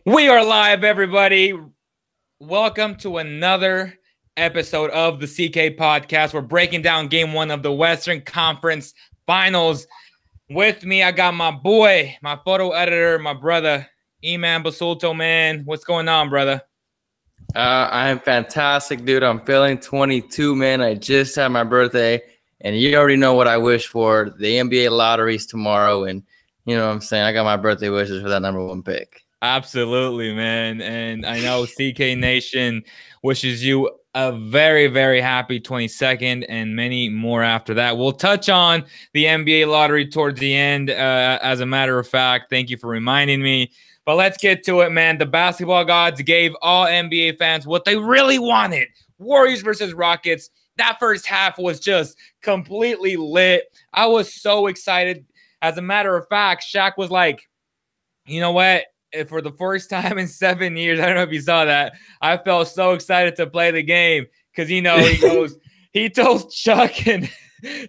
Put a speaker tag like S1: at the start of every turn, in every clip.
S1: We are live, everybody. Welcome to another episode of the CK Podcast. We're breaking down game one of the Western Conference Finals. With me, I got my boy, my photo editor, my brother, Eman Basulto, man. What's going on, brother?
S2: I'm fantastic, dude. I'm feeling 22, man. I just had my birthday, and you already know what I wish for. The NBA lottery's tomorrow, and you know what I'm saying? I got my birthday wishes for that number one pick.
S1: Absolutely, man. And I know CK Nation wishes you a very, very happy 22nd and many more after that. We'll touch on the NBA lottery towards the end. As a matter of fact, thank you for reminding me. But let's get to it, man. The basketball gods gave all NBA fans what they really wanted. Warriors versus Rockets. That first half was just completely lit. I was so excited. As a matter of fact, Shaq was like, you know what? For the first time in 7 years, I don't know if you saw that, I felt so excited to play the game because, you know, he told Chuck and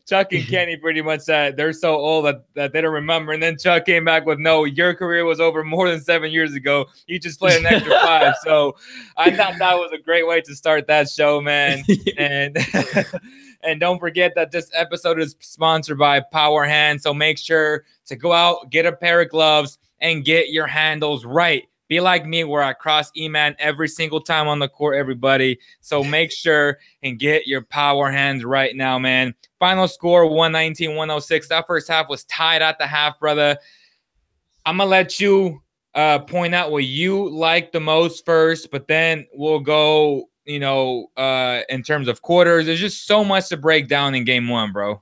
S1: Kenny pretty much that they're so old that they don't remember. And then Chuck came back with, no, your career was over more than 7 years ago. You just played an extra 5. So I thought that was a great way to start that show, man. And and don't forget that this episode is sponsored by POWERHANDZ. So make sure to go out, get a pair of gloves, and get your handles right. Be like me where I cross E-Man every single time on the court, everybody. So make sure and get your power hands right now, man. Final score, 119-106. That first half was tied at the half, brother. I'm going to let you point out what you like the most first, but then we'll go, in terms of quarters. There's just so much to break down in game one, bro.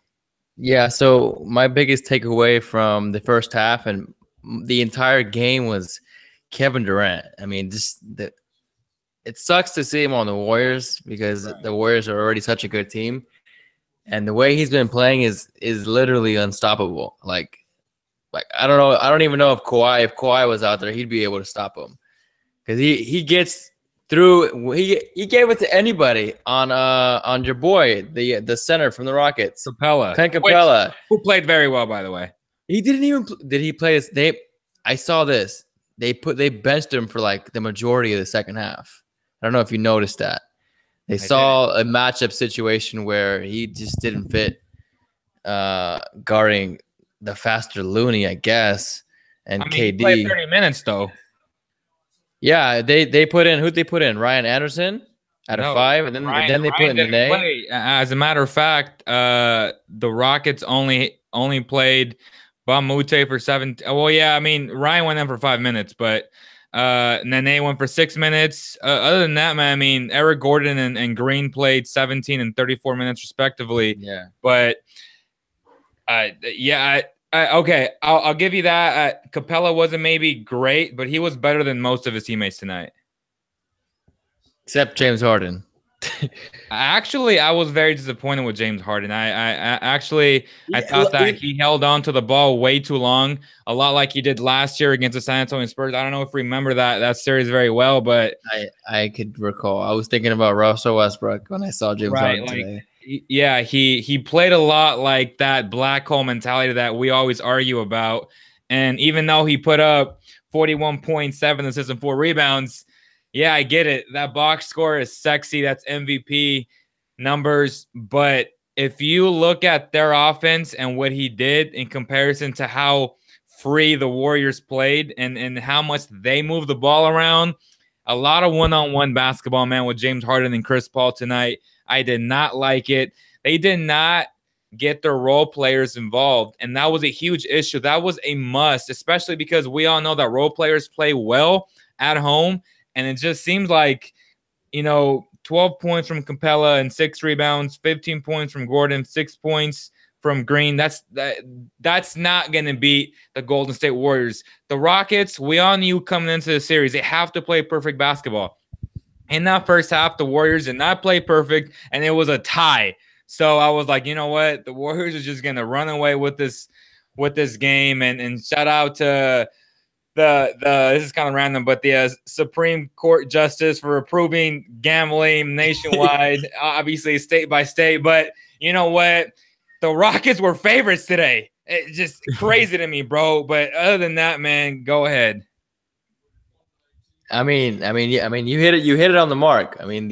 S2: Yeah, so my biggest takeaway from the first half and the entire game was Kevin Durant. I mean, it sucks to see him on the Warriors because the Warriors are already such a good team, and the way he's been playing is literally unstoppable. Like I don't know, I don't even know if Kawhi was out there, he'd be able to stop him because he gets through. He gave it to anybody on your boy, the center from the Rockets, Clint Capella,
S1: who played very well, by the way.
S2: He didn't even did he play this? I saw this. They benched him for like the majority of the second half. I don't know if you noticed that. They saw a matchup situation where he just didn't fit guarding the faster Looney, I guess. And KD
S1: he played 30 minutes though.
S2: Yeah, they put in who'd they put in? Ryan Anderson at a 5, and then they put in Nene.
S1: As a matter of fact, the Rockets only played Bamute for 7. Well, yeah, I mean, Ryan went in for 5 minutes, but Nene went for 6 minutes. Other than that, man, I mean, Eric Gordon and Green played 17 and 34 minutes respectively.
S2: Yeah.
S1: But, okay, I'll give you that. Capella wasn't maybe great, but he was better than most of his teammates tonight.
S2: Except James Harden.
S1: Actually, I was very disappointed with James Harden. I thought that he held on to the ball way too long, a lot like he did last year against the San Antonio Spurs. I don't know if you remember that series very well, but
S2: I could recall. I was thinking about Russell Westbrook when I saw James Harden today.
S1: Yeah, he played a lot like that black hole mentality that we always argue about. And even though he put up 41.7 assists and 4 rebounds, yeah, I get it. That box score is sexy. That's MVP numbers. But if you look at their offense and what he did in comparison to how free the Warriors played and how much they moved the ball around, a lot of one-on-one basketball, man, with James Harden and Chris Paul tonight. I did not like it. They did not get their role players involved, and that was a huge issue. That was a must, especially because we all know that role players play well at home. And it just seems like, 12 points from Capella and 6 rebounds, 15 points from Gordon, 6 points from Green. That's not going to beat the Golden State Warriors. The Rockets, we all knew coming into the series, they have to play perfect basketball. In that first half, the Warriors did not play perfect, and it was a tie. So I was like, you know what? The Warriors are just going to run away with this game. And shout out to this is kind of random, but the Supreme Court Justice for approving gambling nationwide, obviously state by state. But you know what? The Rockets were favorites today. It's just crazy to me, bro. But other than that, man, go ahead.
S2: you hit it on the mark. I mean,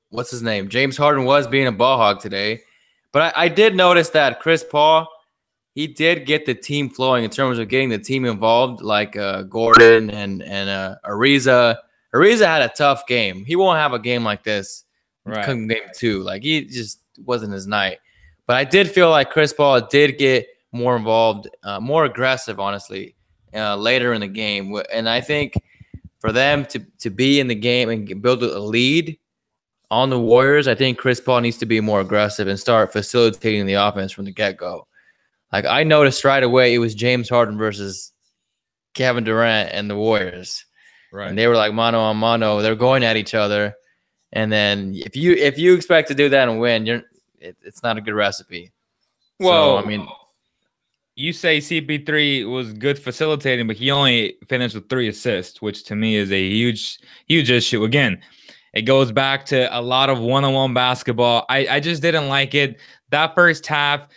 S2: what's his name? James Harden was being a ball hog today, but I did notice that Chris Paul, he did get the team flowing in terms of getting the team involved, like Gordon and Ariza. Ariza had a tough game. He won't have a game like this come game 2. Like, he just wasn't his night. But I did feel like Chris Paul did get more involved, more aggressive, honestly, later in the game. And I think for them to be in the game and build a lead on the Warriors, I think Chris Paul needs to be more aggressive and start facilitating the offense from the get-go. Like, I noticed right away it was James Harden versus Kevin Durant and the Warriors. Right. And they were like mano a mano. They're going at each other. And then if you expect to do that and win, it's not a good recipe.
S1: Well,
S2: so, I mean,
S1: you say CP3 was good facilitating, but he only finished with 3 assists, which to me is a huge issue. Again, it goes back to a lot of one-on-one basketball. I just didn't like it. That first half,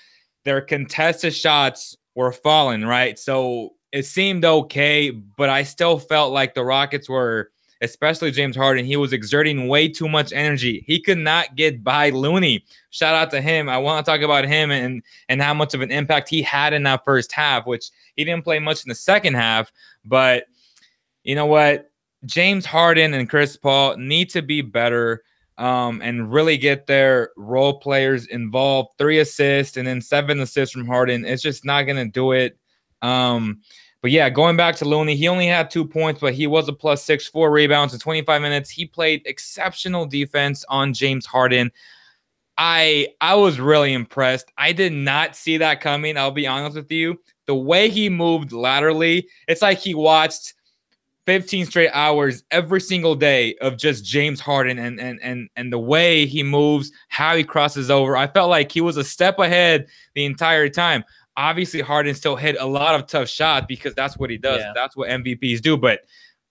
S1: their contested shots were falling, right? So it seemed okay, but I still felt like the Rockets were, especially James Harden, he was exerting way too much energy. He could not get by Looney. Shout out to him. I want to talk about him and how much of an impact he had in that first half, which he didn't play much in the second half. But you know what? James Harden and Chris Paul need to be better and really get their role players involved. 3 assists and then 7 assists from Harden. It's just not going to do it. But yeah, going back to Looney, he only had 2 points, but he was a +6, 4 rebounds in 25 minutes. He played exceptional defense on James Harden. I was really impressed. I did not see that coming. I'll be honest with you. The way he moved laterally, it's like he watched 15 straight hours every single day of just James Harden and the way he moves, how he crosses over. I felt like he was a step ahead the entire time. Obviously, Harden still hit a lot of tough shots because that's what he does. Yeah. That's what MVPs do. But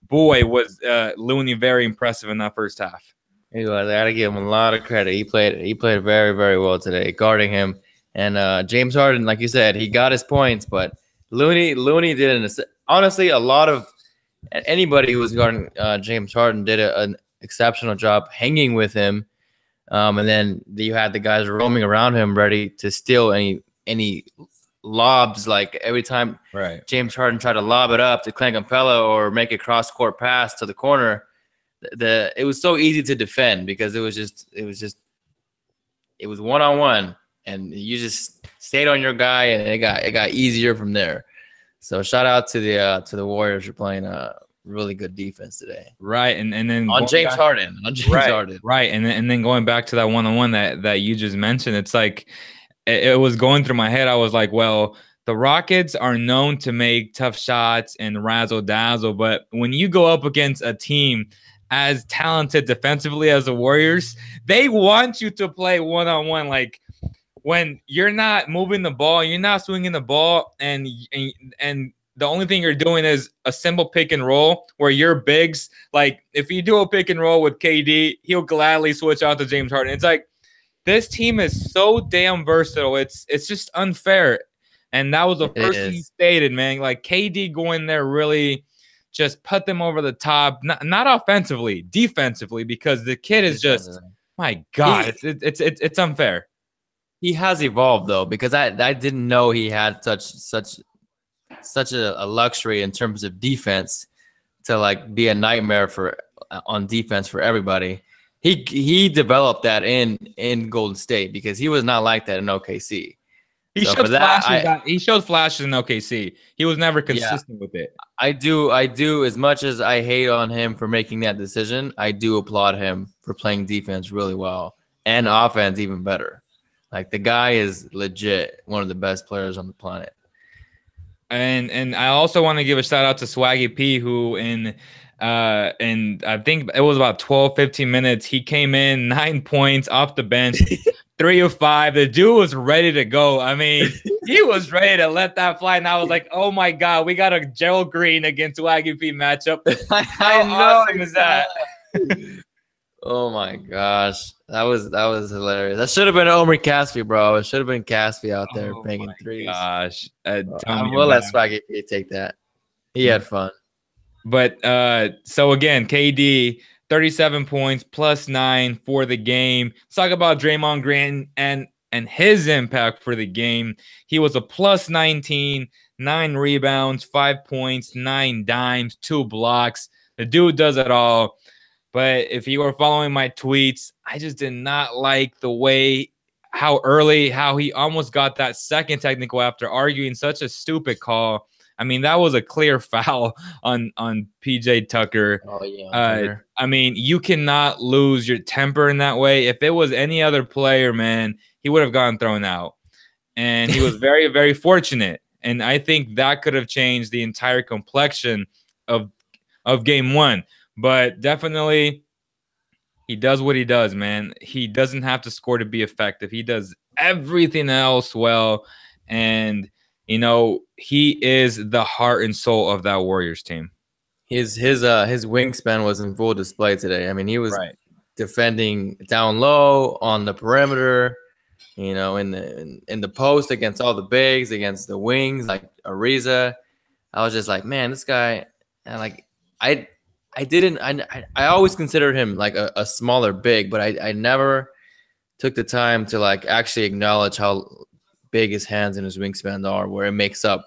S1: boy, was Looney very impressive in that first half.
S2: He was. I got to give him a lot of credit. He played very, very well today, guarding him. And James Harden, like you said, he got his points, but Looney didn't. Honestly, a lot of anybody who was guarding James Harden did an exceptional job hanging with him. And then you had the guys roaming around him ready to steal any lobs. Like every time James Harden tried to lob it up to Clint Capella or make a cross-court pass to the corner, it was so easy to defend because it was one-on-one, and you just stayed on your guy, and it got easier from there. So shout out to the Warriors for playing really good defense today.
S1: Right, and then
S2: on James Harden.
S1: Right, and then going back to that one-on-one that you just mentioned, it's like it was going through my head. I was like, well, the Rockets are known to make tough shots and razzle-dazzle, but when you go up against a team as talented defensively as the Warriors, they want you to play one-on-one. Like when you're not moving the ball, you're not swinging the ball, and the only thing you're doing is a simple pick and roll where your bigs, like if you do a pick and roll with KD, he'll gladly switch out to James Harden. It's like this team is so damn versatile. It's just unfair. And that was the first thing you stated, man. Like KD going there really just put them over the top, not offensively, defensively, because the kid is just, my God, it's unfair.
S2: He has evolved though, because I didn't know he had such a luxury in terms of defense to like be a nightmare on defense for everybody. He developed that in Golden State because he was not like that in OKC.
S1: He showed flashes in OKC. He was never consistent with it.
S2: I do. As much as I hate on him for making that decision, I do applaud him for playing defense really well and offense even better. Like the guy is legit one of the best players on the planet.
S1: And I also want to give a shout out to Swaggy P, who and I think it was about 12, 15 minutes. He came in 9 points off the bench, 3 of 5. The dude was ready to go. I mean, he was ready to let that fly. And I was like, oh my God, we got a Gerald Green against Swaggy P matchup. How awesome is that?
S2: Oh my gosh. That was hilarious. That should have been Omri Caspi, bro. It should have been Caspi out there banging threes.
S1: Gosh.
S2: I will let Swaggy P take that. He had fun.
S1: But so again, KD 37 points +9 for the game. Let's talk about Draymond Green and his impact for the game. He was a +19, 9 rebounds, 5 points, 9 dimes, 2 blocks. The dude does it all. But if you were following my tweets, I just did not like the way how he almost got that second technical after arguing such a stupid call. I mean, that was a clear foul on PJ Tucker.
S2: Oh yeah, Tucker.
S1: I mean, you cannot lose your temper in that way. If it was any other player, man, he would have gotten thrown out. And he was very, very fortunate. And I think that could have changed the entire complexion of game one. But definitely, he does what he does, man. He doesn't have to score to be effective. He does everything else well. And, you know, he is the heart and soul of that Warriors team.
S2: His wingspan was in full display today. I mean, he was defending down low on the perimeter, you know, in the post against all the bigs, against the wings like Ariza. I was just like, man, this guy, and like I always considered him like a smaller big, but I never took the time to like actually acknowledge how big his hands and his wingspan are, where it makes up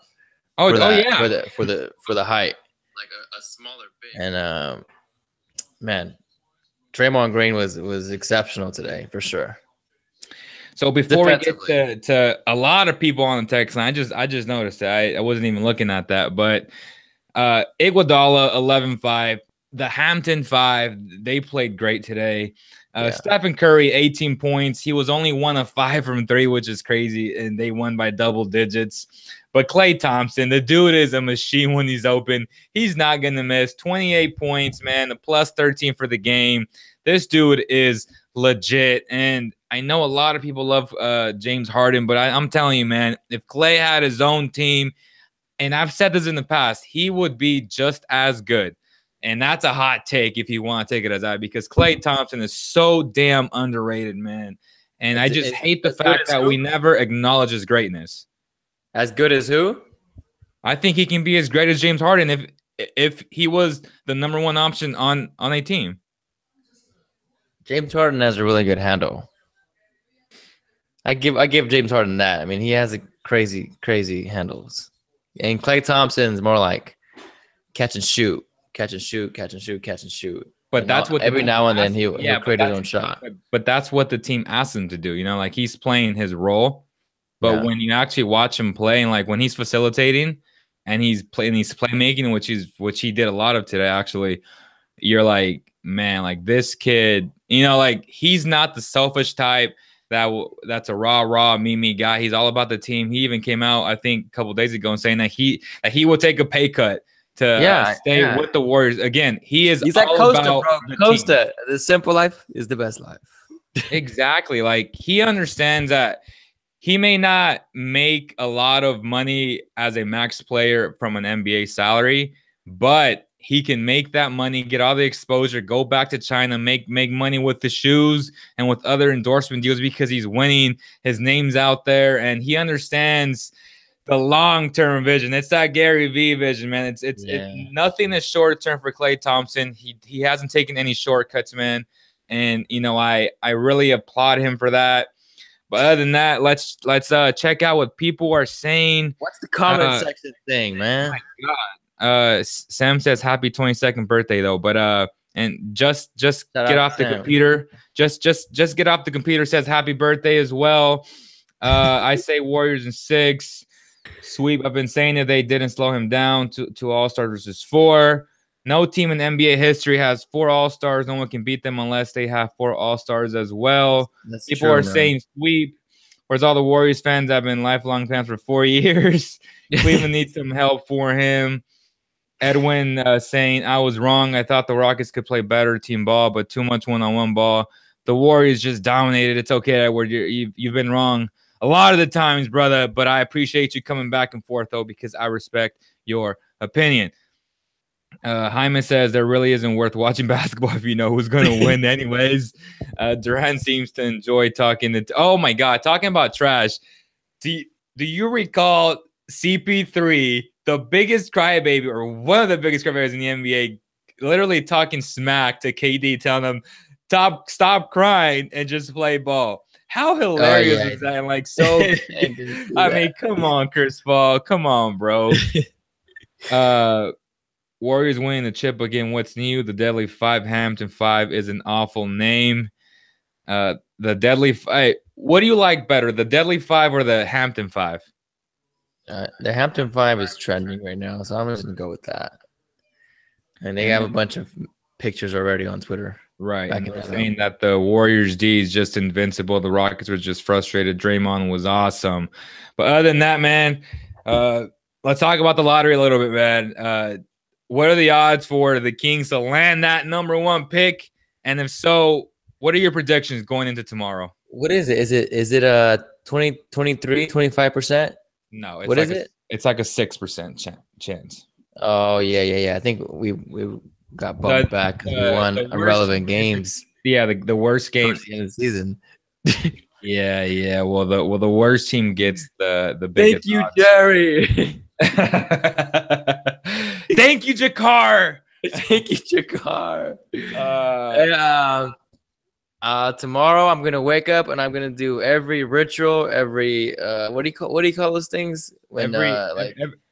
S2: for the height. Like a smaller big. And man, Draymond Green was exceptional today for sure.
S1: So before we get to a lot of people on the text line, I just noticed that I wasn't even looking at that, but Iguodala 11-5, the Hampton 5, they played great today. Stephen Curry 18 points. He was only 1 of 5 from 3, which is crazy, and they won by double digits. But Klay Thompson, the dude is a machine when he's open. He's not going to miss. 28 points, man, a +13 for the game. This dude is legit, and I know a lot of people love James Harden, but I'm telling you, man, if Klay had his own team, and I've said this in the past, he would be just as good. And that's a hot take if you want to take it as that, because Klay Thompson is so damn underrated, man. And I just hate the fact that we never acknowledge his greatness.
S2: As good as who?
S1: I think he can be as great as James Harden if he was the number one option on a team.
S2: James Harden has a really good handle. I give James Harden that. I mean, he has a crazy handles. And Klay Thompson's more like catch and shoot. But
S1: that's what
S2: every now and then he'll create his own shot.
S1: But that's what the team asks him to do. You know, like he's playing his role. But when you actually watch him play, and like when he's facilitating and he's playmaking, which he did a lot of today, actually, you're like, man, like this kid, you know, like he's not the selfish type that's a rah me guy. He's all about the team. He even came out, I think, a couple of days ago and saying that he will take a pay cut to stay with the Warriors. Again, he's like Costa, bro.
S2: Costa, the simple life is the best life.
S1: Exactly. Like he understands that he may not make a lot of money as a max player from an NBA salary, but he can make that money, get all the exposure, go back to China, make money with the shoes and with other endorsement deals because he's winning. His name's out there, and he understands the long-term vision. It's that Gary V vision, man. It's nothing is short-term for Klay Thompson. He hasn't taken any shortcuts, man. And you know, I really applaud him for that. But other than that, let's check out what people are saying.
S2: What's the comment section thing, man?
S1: Oh my God. Sam says happy 22nd birthday though. But and just get off the computer. Just get off the computer. Says happy birthday as well. I say Warriors in 6. Sweep. I've been saying that they didn't slow him down to All-Stars versus 4. No team in NBA history has 4 All-Stars. No one can beat them unless they have 4 All-Stars as well. People are saying sweep. Whereas all the Warriors fans have been lifelong fans for 4 years. Cleveland needs some help for him. Edwin saying, I was wrong. I thought the Rockets could play better team ball, but too much one-on-one ball. The Warriors just dominated. It's okay, Edward. You've been wrong a lot of the times, brother, but I appreciate you coming back and forth, though, because I respect your opinion. Hyman says there really isn't worth watching basketball if you know who's going to win anyways. Durant seems to enjoy talking. Oh, my God, talking about trash. Do you recall CP3 the biggest crybaby, or one of the biggest crybabies in the NBA, literally talking smack to KD, telling him, stop crying and just play ball. How hilarious is that? And like, so, I mean, come on, Chris Paul. Come on, bro. Warriors winning the chip again. What's new? The Deadly Five. Hampton Five is an awful name. The Deadly Five. What do you like better, the Deadly Five or the Hampton Five?
S2: The Hampton Five is trending right now, so I'm just gonna go with that. And they have a bunch of pictures already on Twitter.
S1: Right. And they're saying that the Warriors D is just invincible. The Rockets were just frustrated. Draymond was awesome. But other than that, man, let's talk about the lottery a little bit, man. What are the odds for the Kings to land that #1 pick? And if so, what are your predictions going into tomorrow?
S2: What is it? Is it a 20, 23, 25%?
S1: No.
S2: What is it?
S1: It's like a 6% chance.
S2: Oh, yeah. I think we got bumped back because we won irrelevant games.
S1: Yeah, the worst games
S2: at the end of the season.
S1: Yeah. Well, the worst team gets the biggest.
S2: Thank you,
S1: odds.
S2: Jerry.
S1: Thank you, Jakar.
S2: Thank you, Jakar. Tomorrow I'm gonna wake up and I'm gonna do every ritual, every what do you call those things? When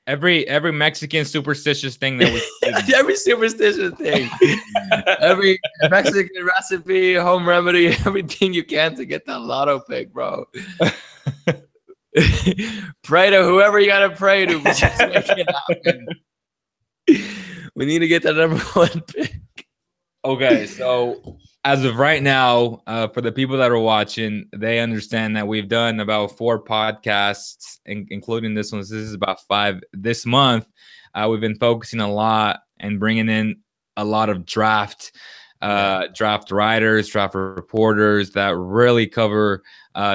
S1: every Mexican superstitious thing that we
S2: every superstitious thing, every Mexican recipe, home remedy, everything you can to get that lotto pick, bro. Pray to whoever you gotta pray to, but just make it happen. We need to get that #1 pick.
S1: Okay, so as of right now, for the people that are watching, they understand that we've done about 4 podcasts, including this one. This is about 5 this month. We've been focusing a lot and bringing in a lot of draft writers, draft reporters that really cover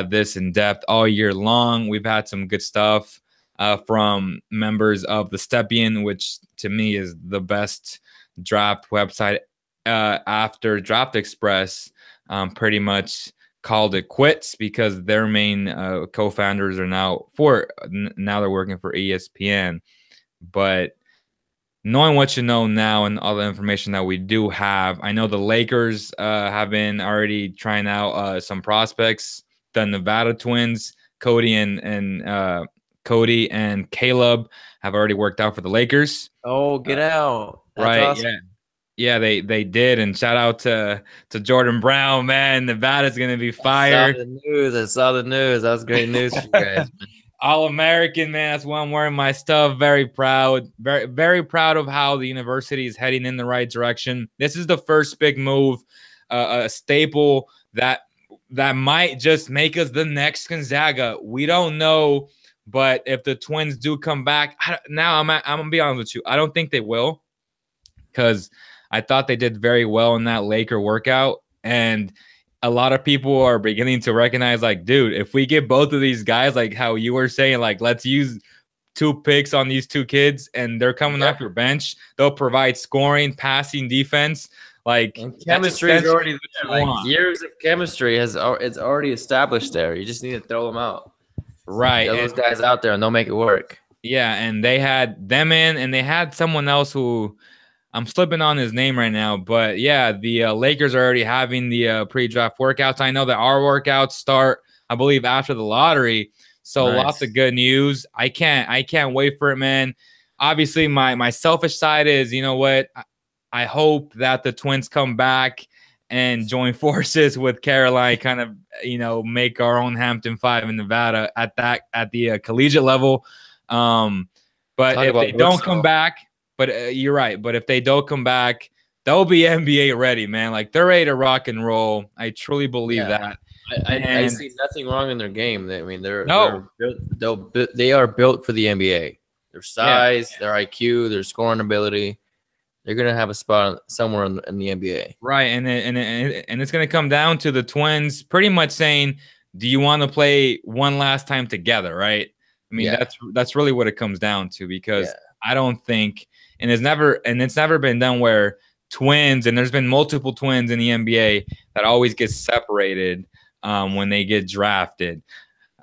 S1: this in depth all year long. We've had some good stuff from members of the Stepien, which to me is the best draft website after Draft Express. Pretty much called it quits because their main co-founders are now they're working for ESPN. But knowing what you know now and all the information that we do have, I know the Lakers have been already trying out some prospects. The Nevada Twins, Cody and Caleb have already worked out for the Lakers.
S2: Oh, get out!
S1: That's right? Awesome. Yeah, they did. And shout out to Jordan Brown, man. Nevada's gonna be fire.
S2: I saw the news. That was great news for you guys.
S1: All-American, man. That's why I'm wearing my stuff. Very proud. Very, very proud of how the university is heading in the right direction. This is the first big move, a staple that might just make us the next Gonzaga. We don't know, but if the Twins do come back, I'm gonna be honest with you. I don't think they will, because I thought they did very well in that Laker workout, and a lot of people are beginning to recognize, like, dude, if we get both of these guys, like how you were saying, like, let's use 2 picks on these 2 kids, and they're coming off your bench, they'll provide scoring, passing, defense. Like,
S2: and chemistry is already there. Like, years of chemistry it's already established there. You just need to throw them out.
S1: Right.
S2: Get those guys out there and they'll make it work.
S1: Yeah, and they had them in, and they had someone else who I'm slipping on his name right now, but yeah, the Lakers are already having the pre-draft workouts. I know that our workouts start, I believe, after the lottery. So lots of good news. I can't wait for it, man. Obviously, my selfish side is, you know what? I hope that the Twins come back and join forces with Caroline, kind of, you know, make our own Hampton Five in Nevada at the collegiate level. But if they don't come back. But you're right. But if they don't come back, they'll be NBA ready, man. Like, they're ready to rock and roll. I truly believe that.
S2: I see nothing wrong in their game. They are built for the NBA. Their size, their IQ, their scoring ability. They're gonna have a spot somewhere in the NBA.
S1: Right, and it's gonna come down to the Twins pretty much saying, "Do you want to play one last time together?" Right. I mean, that's really what it comes down to, because I don't think. And it's never been done where twins, and there's been multiple twins in the NBA that always get separated when they get drafted.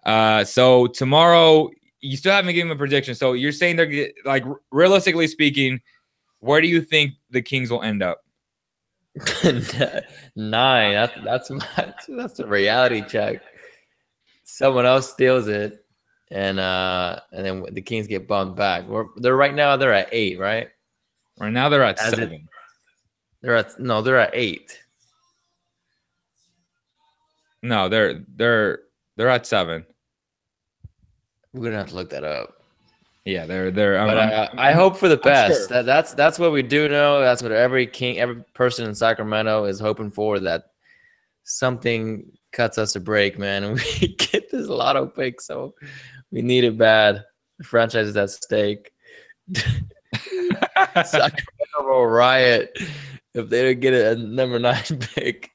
S1: So tomorrow, you still haven't given a prediction. So you're saying they're like, realistically speaking, where do you think the Kings will end up?
S2: 9. That's a reality check. Someone else steals it, and then the Kings get bumped back. They're right now. They're at 8, right?
S1: Right now they're at
S2: As
S1: 7.
S2: They're at 8.
S1: No, they're at 7.
S2: We're gonna have to look that up.
S1: Yeah, they're.
S2: But I hope for the best.
S1: Sure.
S2: That's what we do know. That's what every person in Sacramento is hoping for. That something cuts us a break, man, and we get this lotto pick. So we need it bad. The franchise is at stake. Sacramento will riot if they don't get a number 9 pick.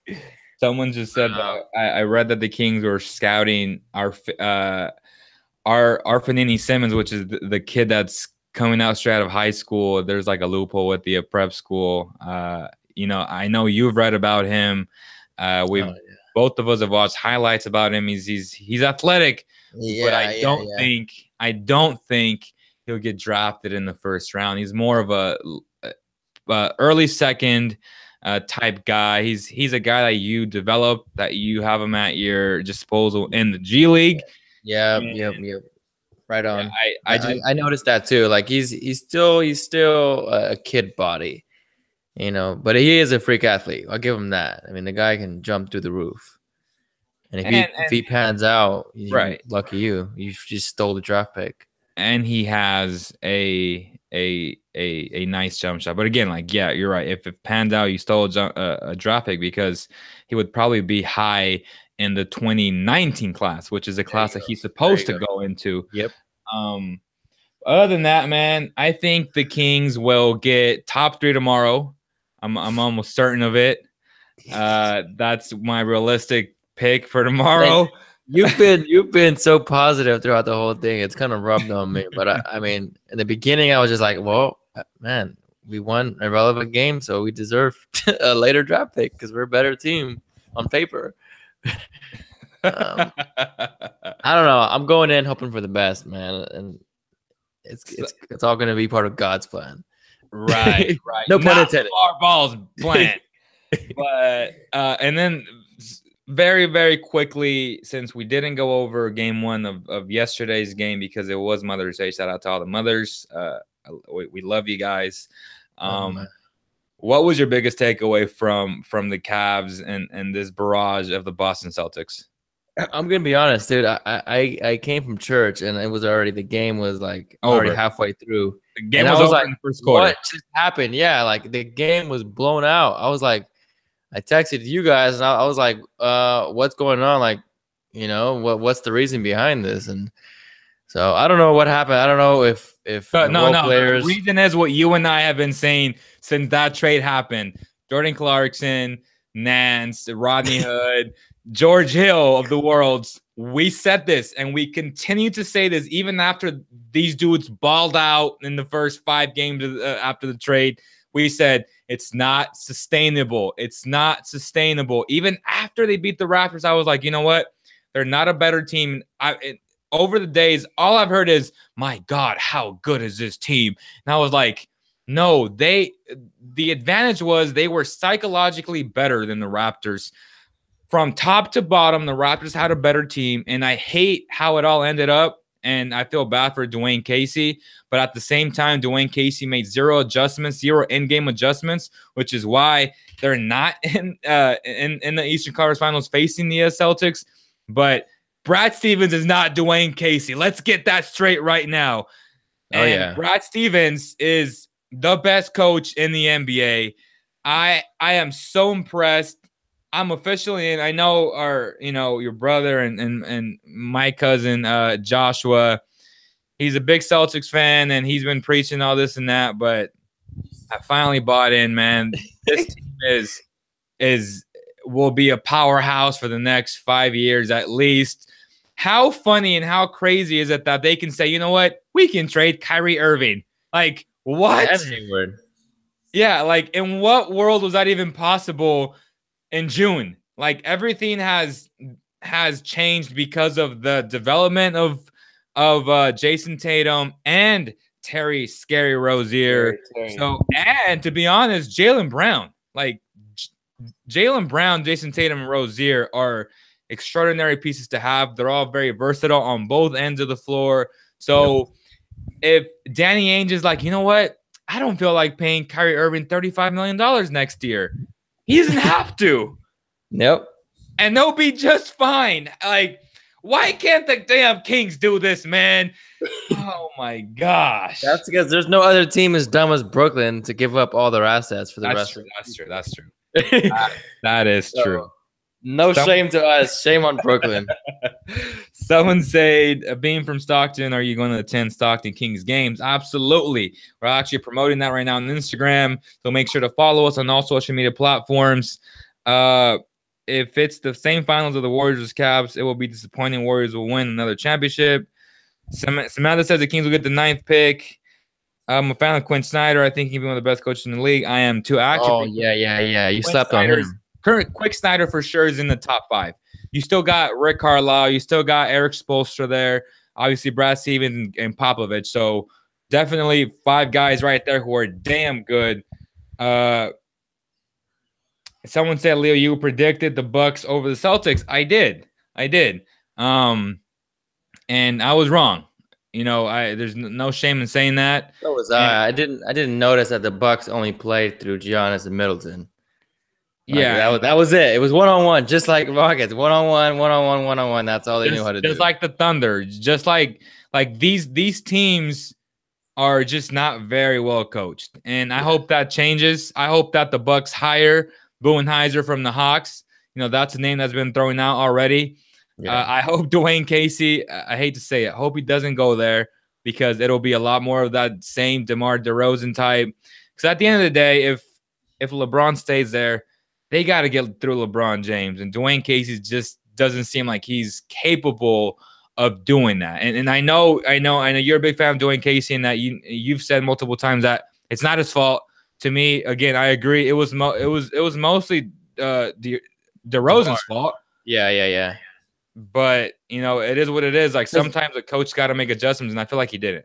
S1: Someone just said that I read that the Kings were scouting our Fanini Simmons, which is the kid that's coming out straight out of high school. There's like a loophole with the prep school. You know, I know you've read about him. Both of us have watched highlights about him. He's athletic, but I don't think he'll get drafted in the first round. He's more of a early second type guy. He's a guy that you develop, that you have him at your disposal in the G League.
S2: Yep. Right on. Yeah, I noticed that too. Like he's still a kid body, you know, but he is a freak athlete. I'll give him that. I mean, the guy can jump through the roof. And if he pans out,
S1: right,
S2: lucky you. You just stole the draft pick.
S1: And he has a nice jump shot. But again, like, yeah, you're right. If it pans out, you stole a draft pick, because he would probably be high in the 2019 class, which is a class that he's supposed to go into.
S2: Yep.
S1: Other than that, man, I think the Kings will get top 3 tomorrow. I'm almost certain of it. That's my realistic pick for tomorrow.
S2: You've been so positive throughout the whole thing. It's kind of rubbed on me. But I mean, in the beginning, I was just like, well, man, we won a relevant game, so we deserve a later draft pick because we're a better team on paper. I don't know. I'm going in hoping for the best, man, and it's all going to be part of God's plan.
S1: Right.
S2: No pun intended.
S1: Our balls plan. But and then very, very quickly, since we didn't go over game 1 of yesterday's game because it was Mother's Day, shout out to all the mothers. We love you guys. What was your biggest takeaway from the Cavs and this barrage of the Boston Celtics?
S2: I'm gonna be honest, dude. I came from church and the game was like already halfway through.
S1: The game was over in the first quarter.
S2: What just happened? Yeah, like the game was blown out. I was like, I texted you guys and I was like, what's going on? Like, you know, what's the reason behind this? And so I don't know what happened. I don't know if players.
S1: The reason is what you and I have been saying since that trade happened. Jordan Clarkson, Nance, Rodney Hood, George Hill of the world. We said this and we continue to say this even after these dudes balled out in the first 5 games after the trade. We said it's not sustainable. It's not sustainable. Even after they beat the Raptors, I was like, you know what? They're not a better team. Over the days, all I've heard is, my God, how good is this team? And I was like, no, the advantage was they were psychologically better than the Raptors. From top to bottom, the Raptors had a better team, and I hate how it all ended up, and I feel bad for Dwayne Casey, but at the same time, Dwayne Casey made zero in-game adjustments, which is why they're not in the Eastern Conference Finals facing the Celtics. But Brad Stevens is not Dwayne Casey. Let's get that straight right now. Brad Stevens is the best coach in the NBA. I am so impressed. I'm officially in. I know your brother and my cousin Joshua. He's a big Celtics fan and he's been preaching all this and that. But I finally bought in, man. This team will be a powerhouse for the next 5 years at least. How funny and how crazy is it that they can say, you know what, we can trade Kyrie Irving? Like what? Yeah, like in what world was that even possible? In June, like everything has changed because of the development of of Jason Tatum and Terry Scary Rozier.
S2: Terry.
S1: So, and to be honest, Jaylen Brown, like Jaylen Brown, Jason Tatum, and Rozier are extraordinary pieces to have. They're all very versatile on both ends of the floor. So if Danny Ainge is like, you know what? I don't feel like paying Kyrie Irving $35 million next year. He doesn't have to.
S2: Nope.
S1: And they'll be just fine. Like, why can't the damn Kings do this, man? Oh my gosh.
S2: That's because there's no other team as dumb as Brooklyn to give up all their assets for the rest of
S1: the That's true. That is true.
S2: No shame to us. Shame on Brooklyn.
S1: Someone said, being from Stockton, are you going to attend Stockton Kings games? Absolutely. We're actually promoting that right now on Instagram. So make sure to follow us on all social media platforms. If it's the same finals of the Warriors as Cavs, it will be disappointing. Warriors will win another championship. Samantha says the Kings will get the 9th pick. I'm a fan of Quinn Snyder. I think he's one of the best coaches in the league. I am too.
S2: Actually, yeah. You slept on him.
S1: Quick Snyder for sure is in the top 5. You still got Rick Carlisle. You still got Eric Spoelstra there. Obviously, Brad Stevens and Popovich. So definitely 5 guys right there who are damn good. Someone said, Leo, you predicted the Bucks over the Celtics. I did. And I was wrong. You know, there's no shame in saying that.
S2: So was I. I didn't notice that the Bucks only played through Giannis and Middleton.
S1: Yeah,
S2: that was it. It was 1-on-1, just like Rockets. 1-on-1. That's all they knew how to do.
S1: Just like the Thunder. Just like these teams are just not very well coached, and I hope that changes. I hope that the Bucks hire Budenholzer from the Hawks. You know, that's a name that's been thrown out already. Yeah. I hope Dwayne Casey. I hate to say it. Hope he doesn't go there because it'll be a lot more of that same DeMar DeRozan type. Because at the end of the day, if LeBron stays there, they got to get through LeBron James, and Dwayne Casey just doesn't seem like he's capable of doing that. And I know you're a big fan of Dwayne Casey, and that you've said multiple times that it's not his fault. To me, again, I agree. It was mostly DeRozan's fault.
S2: Yeah.
S1: But you know, it is what it is. Like sometimes a coach got to make adjustments, and I feel like he didn't.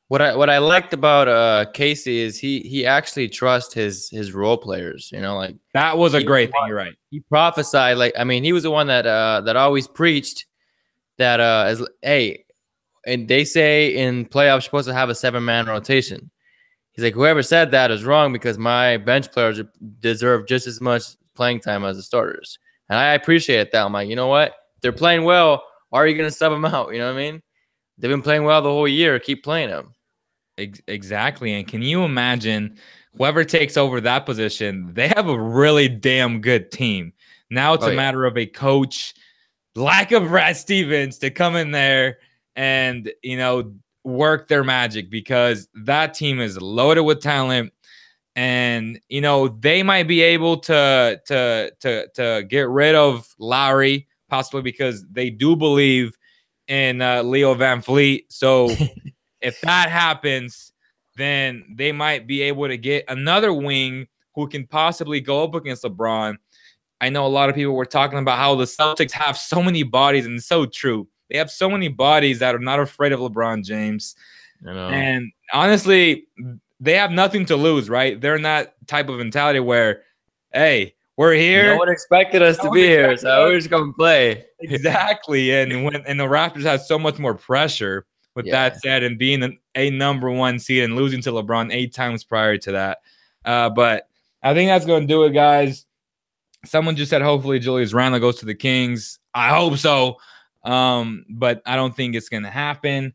S2: What I liked about Casey is he actually trusts his role players. You know, like
S1: that was a great thing. You're right.
S2: He prophesied. Like, I mean, he was the one that always preached that and they say in playoffs you're supposed to have a 7-man rotation. He's like, whoever said that is wrong because my bench players deserve just as much playing time as the starters. And I appreciate that. I'm like, you know what? They're playing well. Why are you going to sub them out? You know what I mean? They've been playing well the whole year. Keep playing them.
S1: Exactly. And can you imagine whoever takes over that position? They have a really damn good team. Now it's a matter of a coach, lack of Brad Stevens, to come in there and, you know, work their magic, because that team is loaded with talent. And, you know, they might be able to get rid of Lowry, possibly because they do believe in Leo Van Fleet. So if that happens, then they might be able to get another wing who can possibly go up against LeBron. I know a lot of people were talking about how the Celtics have so many bodies, and it's so true. They have so many bodies that are not afraid of LeBron James. And honestly, they have nothing to lose, right? They're in that type of mentality where, hey, we're here.
S2: No one expected us to be here, so we're just going to play.
S1: Exactly. And the Raptors have so much more pressure. With that said, and being a number 1 seed and losing to LeBron 8 times prior to that. But I think that's going to do it, guys. Someone just said hopefully Julius Randle goes to the Kings. I hope so. But I don't think it's going to happen.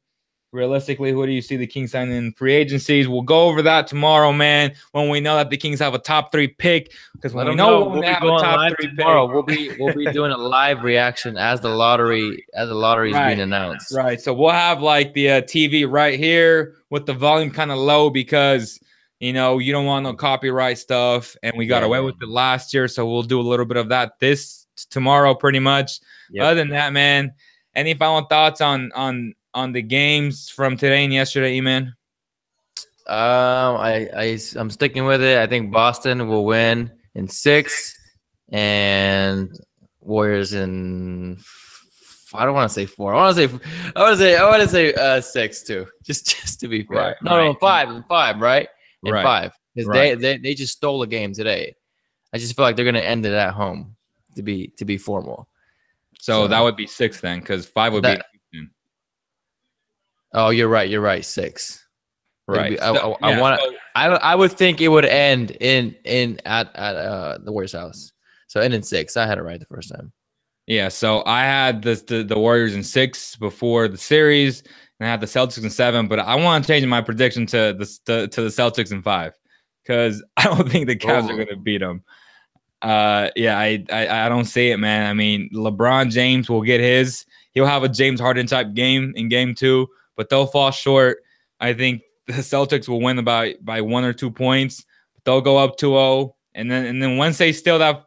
S1: Realistically, who do you see the Kings signing in free agencies? We'll go over that tomorrow, man, when we know that the Kings have a top 3 pick. Because when we know when they have a top 3
S2: tomorrow, pick, we'll be doing a live reaction as the lottery is being announced.
S1: Right. So we'll have like the TV right here with the volume kind of low because, you know, you don't want no copyright stuff, and we got away with it last year. So we'll do a little bit of that tomorrow, pretty much. Yep. Other than that, man, any final thoughts on the games from today and yesterday, E-Man?
S2: I'm sticking with it. I think Boston will win in 6 and Warriors in I don't want to say 4. I want to say 6 too. Just to be fair.
S1: Right,
S2: No,
S1: right.
S2: 5, right? And
S1: Right,
S2: 5 because
S1: right.
S2: they just stole a game today. I just feel like they're gonna end it at home to be formal.
S1: So that would be 6 then, because 5 would
S2: that.
S1: be.
S2: Oh, you're right. You're right. 6.
S1: Right.
S2: I would think it would end at the Warriors' house. So end in 6. I had it right the first time.
S1: Yeah. So I had the Warriors in 6 before the series, and I had the Celtics in 7. But I want to change my prediction to the Celtics in 5, because I don't think the Cavs are going to beat them. Yeah, I don't see it, man. I mean, LeBron James will get his. He'll have a James Harden type game in game 2, but they'll fall short. I think the Celtics will win by 1 or 2 points. They'll go up 2-0, and then once they steal that,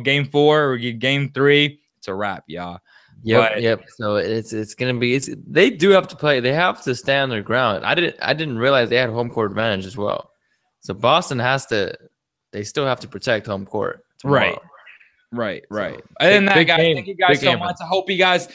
S1: game 4 or game 3, it's a wrap, y'all.
S2: Yep. So it's gonna be. They do have to play. They have to stand their ground. I didn't realize they had home court advantage as well. So Boston has to. They still have to protect home court tomorrow.
S1: Right.
S2: So,
S1: Other than that, guys,
S2: game.
S1: thank you guys so much. I hope you guys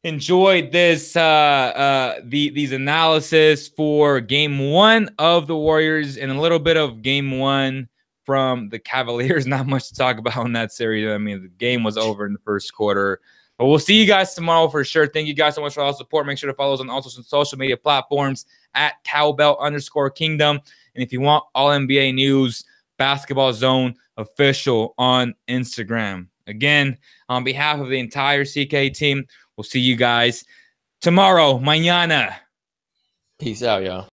S1: enjoyed this these analysis for game 1 of the Warriors and a little bit of game 1 from the Cavaliers. Not much to talk about in that series. I mean, the game was over in the first quarter. But we'll see you guys tomorrow for sure. Thank you guys so much for all the support. Make sure to follow us on all social media platforms at Cowbell_Kingdom. And if you want all NBA news, Basketball Zone Official on Instagram. Again, on behalf of the entire CK team, we'll see you guys tomorrow, mañana.
S2: Peace out, y'all.